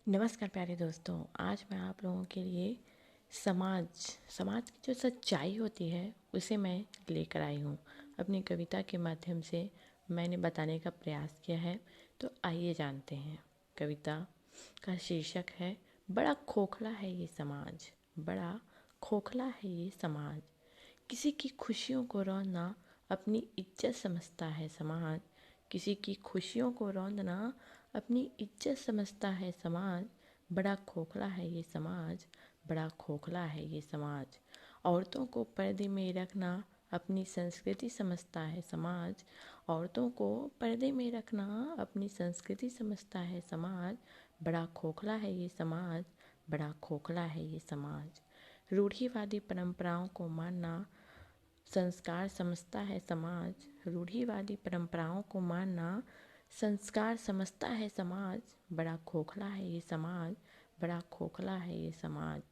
नमस्कार प्यारे दोस्तों। आज मैं आप लोगों के लिए समाज समाज की जो सच्चाई होती है उसे मैं लेकर आई हूँ। अपनी कविता के माध्यम से मैंने बताने का प्रयास किया है। तो आइए जानते हैं। कविता का शीर्षक है बड़ा खोखला है ये समाज। बड़ा खोखला है ये समाज। किसी की खुशियों को रौंदना अपनी इज्जत समझता है समाज। किसी की खुशियों को रौंदना अपनी इज्जत समझता है समाज। बड़ा खोखला है ये समाज। बड़ा खोखला है ये समाज। औरतों को पर्दे में रखना अपनी संस्कृति समझता है समाज। औरतों को पर्दे में रखना अपनी संस्कृति समझता है समाज। बड़ा खोखला है ये समाज। बड़ा खोखला है ये समाज। रूढ़िवादी परंपराओं को मानना संस्कार समझता है समाज। रूढ़िवादी परंपराओं को मानना संस्कार समझता है समाज। बड़ा खोखला है ये समाज। बड़ा खोखला है ये समाज।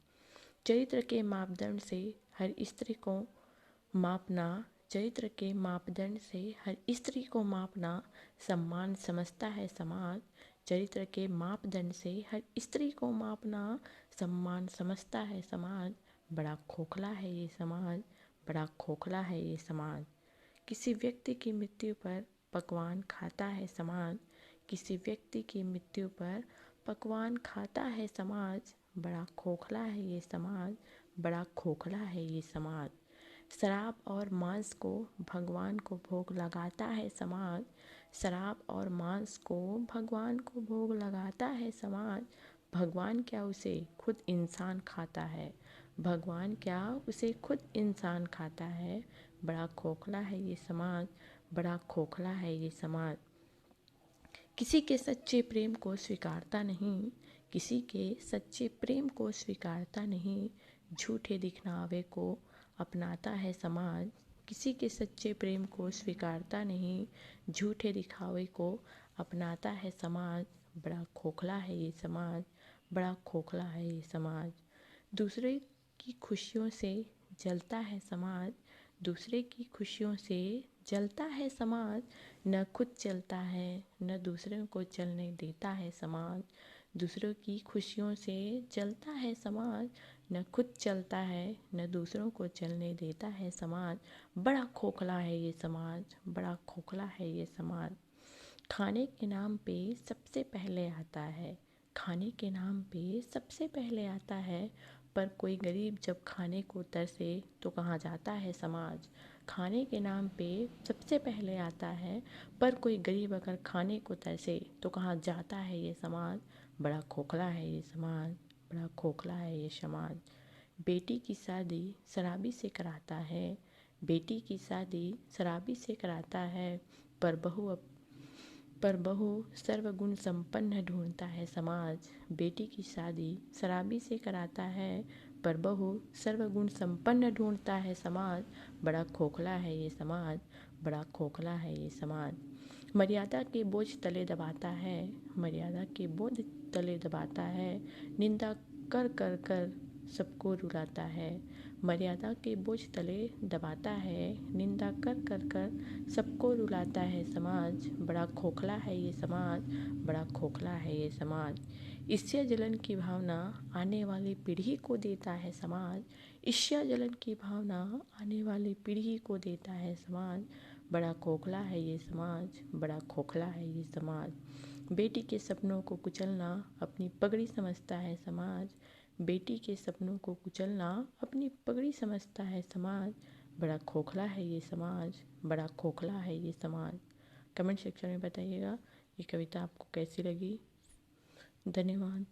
चरित्र के मापदंड से हर स्त्री को मापना चरित्र के मापदंड से हर स्त्री को मापना सम्मान समझता है समाज। चरित्र के मापदंड से हर स्त्री को मापना सम्मान समझता है समाज। बड़ा खोखला है ये समाज। बड़ा खोखला है ये समाज। किसी व्यक्ति की मृत्यु पर पकवान खाता है समाज। किसी व्यक्ति की मृत्यु पर पकवान खाता है समाज। बड़ा खोखला है ये समाज। बड़ा खोखला है ये समाज। शराब और मांस को भगवान को भोग लगाता है समाज। शराब और मांस को भगवान को भोग लगाता है समाज। भगवान क्या उसे खुद इंसान खाता है। भगवान क्या उसे खुद इंसान खाता है। बड़ा खोखला है ये समाज। बड़ा खोखला है ये समाज। किसी के सच्चे प्रेम को स्वीकारता नहीं। किसी के सच्चे प्रेम को स्वीकारता नहीं। झूठे दिखनावे को अपनाता है समाज। किसी के सच्चे प्रेम को स्वीकारता नहीं। झूठे दिखावे को अपनाता है समाज। बड़ा खोखला है ये समाज। बड़ा खोखला है ये समाज। दूसरे की खुशियों से जलता है समाज। दूसरे की खुशियों से जलता है समाज। न खुद चलता है न दूसरों को चलने देता है समाज। दूसरों की खुशियों से जलता है समाज। न खुद चलता है न दूसरों को चलने देता है समाज। बड़ा खोखला है ये समाज। बड़ा खोखला है ये समाज। खाने के नाम पे सबसे पहले आता है। खाने के नाम पे सबसे पहले आता है। पर कोई गरीब जब खाने को तरसे तो कहाँ जाता है समाज। खाने के नाम पे सबसे पहले आता है। पर कोई गरीब अगर खाने को तरसे तो कहाँ जाता है ये समाज। बड़ा खोखला है ये समाज। बड़ा खोखला है ये समाज। बेटी की शादी शराबी से कराता है। बेटी की शादी शराबी से कराता है। पर बहू सर्वगुण संपन्न ढूंढता है समाज। बेटी की शादी शराबी से कराता है। पर बहू सर्वगुण संपन्न ढूंढता है समाज। बड़ा खोखला है ये समाज। बड़ा खोखला है ये समाज। मर्यादा के बोझ तले दबाता है। मर्यादा के बोझ तले दबाता है। निंदा कर कर कर सबको रुलाता है। मर्यादा के बोझ तले दबाता है। निंदा कर कर कर सबको रुलाता है समाज। बड़ा खोखला है ये समाज। बड़ा खोखला है ये समाज। ईर्ष्या जलन की भावना आने वाली पीढ़ी को देता है समाज। ईर्ष्या जलन की भावना आने वाली पीढ़ी को देता है समाज। बड़ा खोखला है ये समाज। बड़ा खोखला है ये समाज। बेटी के सपनों को कुचलना अपनी पगड़ी समझता है समाज। बेटी के सपनों को कुचलना अपनी पगड़ी समझता है समाज। बड़ा खोखला है ये समाज। बड़ा खोखला है ये समाज। कमेंट सेक्शन में बताइएगा ये कविता आपको कैसी लगी। धन्यवाद।